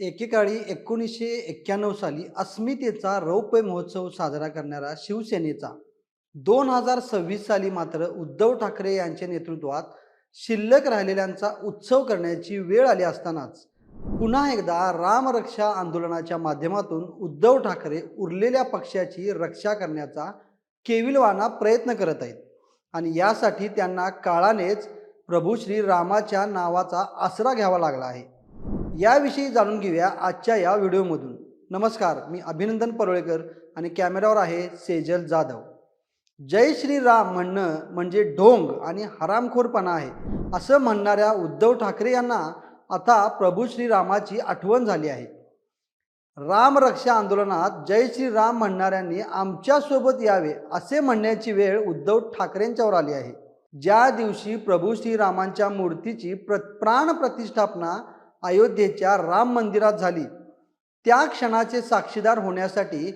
एकेकाळी 1991 साली अस्मितेचा रौप्य महोत्सव साजरा करणारा शिवसेनेचा 2026 साली मात्र उद्धव ठाकरे यांच्या नेतृत्वात शिल्लक राहिलेल्यांचा उत्सव करण्याची वेळ आली असतानाच पुन्हा एकदा रामरक्षा आंदोलनाच्या माध्यमातून उद्धव ठाकरे उरलेल्या पक्षाची रक्षा करण्याचा केविलवाना प्रयत्न करत आहेत आणि यासाठी त्यांना काळानेच प्रभू श्री रामाच्या नावाचा आसरा घ्यावा लागला आहे। याविषयी जाणून घेऊया आजच्या या व्हिडिओमधून। नमस्कार, मी अभिनंदन परोळेकर आणि कॅमेऱ्यावर आहे सेजल जाधव। जय श्रीराम म्हणणं म्हणजे ढोंग आणि हरामखोरपणा आहे असं म्हणणाऱ्या उद्धव ठाकरे यांना आता प्रभू श्रीरामाची आठवण झाली आहे। रामरक्षा आंदोलनात जय श्रीराम म्हणणाऱ्यांनी आमच्यासोबत यावे असे म्हणण्याची वेळ उद्धव ठाकरेंच्यावर आली आहे। ज्या दिवशी प्रभू श्रीरामांच्या मूर्तीची प्राण प्रतिष्ठापना अयोध्येच्या राम मंदिरात झाली त्या क्षणाचे साक्षीदार होण्यासाठी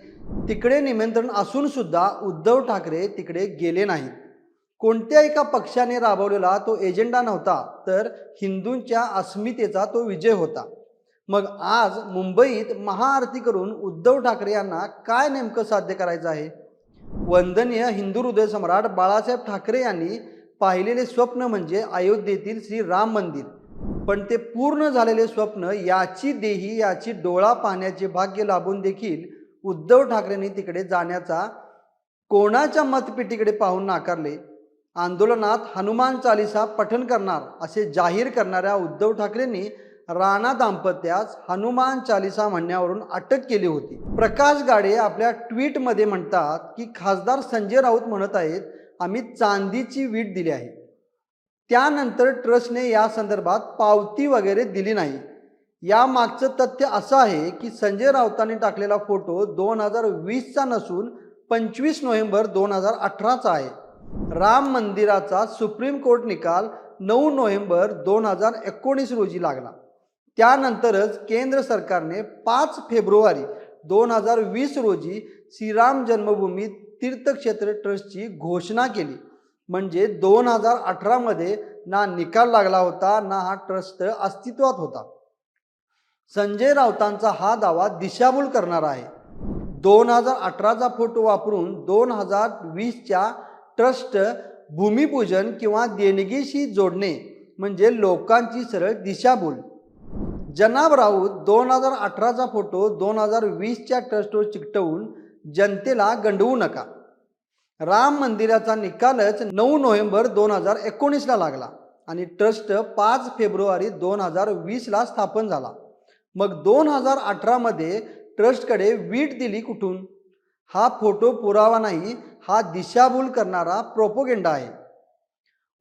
तिकडे निमंत्रण असून सुद्धा उद्धव ठाकरे तिकडे गेले नाहीत। कोणत्या एका पक्षाने राबवलेला तो एजेंडा नव्हता, तर हिंदूंच्या अस्मितेचा तो विजय होता। मग आज मुंबईत महाआरती करून उद्धव ठाकरे यांना काय नेमकं साध्य करायचं आहे? वंदनीय हिंदू हृदय सम्राट बाळासाहेब ठाकरे यांनी पाहिलेले स्वप्न म्हणजे अयोध्येतील श्री राम मंदिर, पण ते पूर्ण झालेले स्वप्न याची देही याची डोळा पाहण्याचे भाग्य लाभून देखील उद्धव ठाकरेंनी तिकडे जाण्याचा कोणाच्या मतपेटीकडे पाहून नाकारले। आंदोलनात हनुमान चालीसा पठण करणार असे जाहीर करणाऱ्या उद्धव ठाकरेंनी राणा दाम्पत्यास हनुमान चालीसा म्हणण्यावरून अटक केली होती। प्रकाश गाडे आपल्या ट्विटमध्ये म्हणतात की खासदार संजय राऊत म्हणत आहेत आम्ही चांदीची वीट दिली आहे। त्यानंतर ट्रस्टने या संदर्भात पावती वगैरे दिली नाही। या मागचं तथ्य असं आहे की संजय राऊतांनी टाकलेला फोटो 2020चा नसून 25 नोव्हेंबर 2018चा आहे। राम मंदिराचा सुप्रीम कोर्ट निकाल 9 नोव्हेंबर 2019 रोजी लागला। त्यानंतरच केंद्र सरकारने 5 फेब्रुवारी 2020 रोजी श्रीराम जन्मभूमी तीर्थक्षेत्र ट्रस्टची घोषणा केली। म्हणजे 2018 मध्ये ना निकाल लागला होता ना हा ट्रस्ट अस्तित्वात होता। संजय राऊतांचा हा दावा दिशाभूल करणारा आहे। 2018चा फोटो वापरून 2020च्या ट्रस्ट भूमिपूजन किंवा देणगीशी जोडणे म्हणजे लोकांची सरळ दिशाभूल। जनाब राऊत 2018चा फोटो 2020च्या ट्रस्टवर चिकटवून जनतेला गंडवू नका। राम मंदिराचा निकालच 9 नोव्हेंबर 2019ला लागला आणि ट्रस्ट 5 फेब्रुवारी 2020ला स्थापन झाला। मग 2018 मध्ये ट्रस्टकडे वीट दिली कुठून? हा फोटो पुरावा नाही, हा दिशाभूल करणारा प्रोपोगेंडा आहे।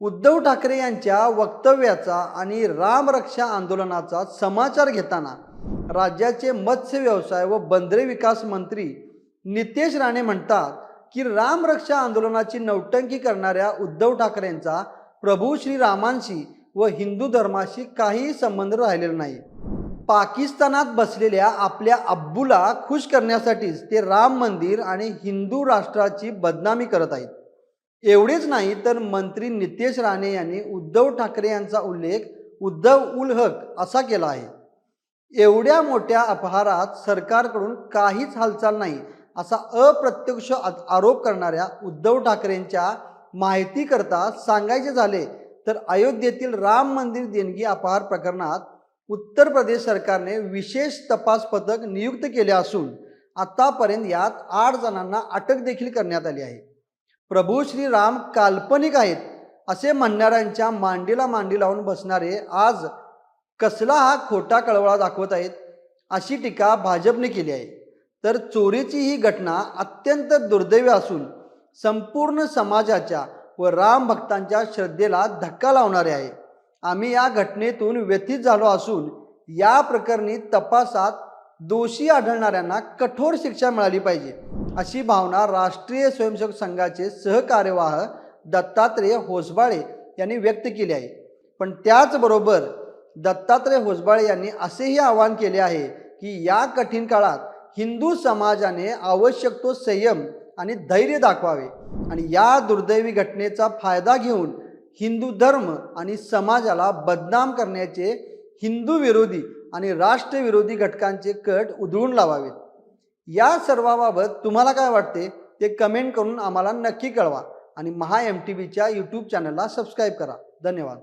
उद्धव ठाकरे यांच्या वक्तव्याचा आणि रामरक्षा आंदोलनाचा समाचार घेताना राज्याचे मत्स्य व्यवसाय व बंदरे विकास मंत्री नितेश राणे म्हणतात की रामरक्षा आंदोलनाची नौटंकी करणाऱ्या उद्धव ठाकरेंचा प्रभू श्रीरामांशी व हिंदू धर्माशी काहीही संबंध राहिलेला नाही। पाकिस्तानात बसलेल्या आपल्या अब्बूला खुश करण्यासाठीच ते राम मंदिर आणि हिंदू राष्ट्राची बदनामी करत आहेत। एवढेच नाही तर मंत्री नितेश राणे यांनी उद्धव ठाकरे यांचा उल्लेख उद्धव उल हक असा केला आहे। एवढ्या मोठ्या अपहारात सरकारकडून काहीच हालचाल नाही असा अप्रत्यक्ष आरोप करणाऱ्या उद्धव ठाकरेंच्या माहितीकरता सांगायचे झाले तर अयोध्येतील राम मंदिर देणगी अपहार प्रकरणात उत्तर प्रदेश सरकारने विशेष तपास पथक नियुक्त केले असून आतापर्यंत यात 8 जणांना अटक देखील करण्यात आली आहे। प्रभू श्रीराम काल्पनिक आहेत असे म्हणणाऱ्यांच्या मांडीला मांडी लावून बसणारे आज कसला हा खोटा कळवळा दाखवत आहेत अशी टीका भाजपने केली आहे। तर चोरीची ही घटना अत्यंत दुर्दैवी असून संपूर्ण समाजाच्या व राम भक्तांच्या श्रद्धेला धक्का लावणारे आहे। आम्ही या घटनेतून व्यथित झालो असून या प्रकरणी तपासात दोषी आढळणाऱ्यांना कठोर शिक्षा मिळाली पाहिजे अशी भावना राष्ट्रीय स्वयंसेवक संघाचे सहकार्यवाह दत्तात्रय होसबाळे यांनी व्यक्त केली आहे। पण त्याचबरोबर दत्तात्रय होसबाळे यांनी असेही आवाहन केले आहे की या कठीण काळात हिंदू समाजाने आवश्यक तो संयम आणि धैर्य दाखवावे आणि या दुर्दैवी घटनेचा फायदा घेऊन हिंदू धर्म आणि समाजाला बदनाम करण्याचे हिंदू विरोधी आणि राष्ट्रविरोधी घटकांचे कट उधळून लावावेत. या सर्वाबाबत तुम्हाला काय वाटते ते कमेंट करून आम्हाला नक्की कळवा आणि महा MTVच्या यूट्यूब चॅनलला सबस्क्राईब करा. धन्यवाद.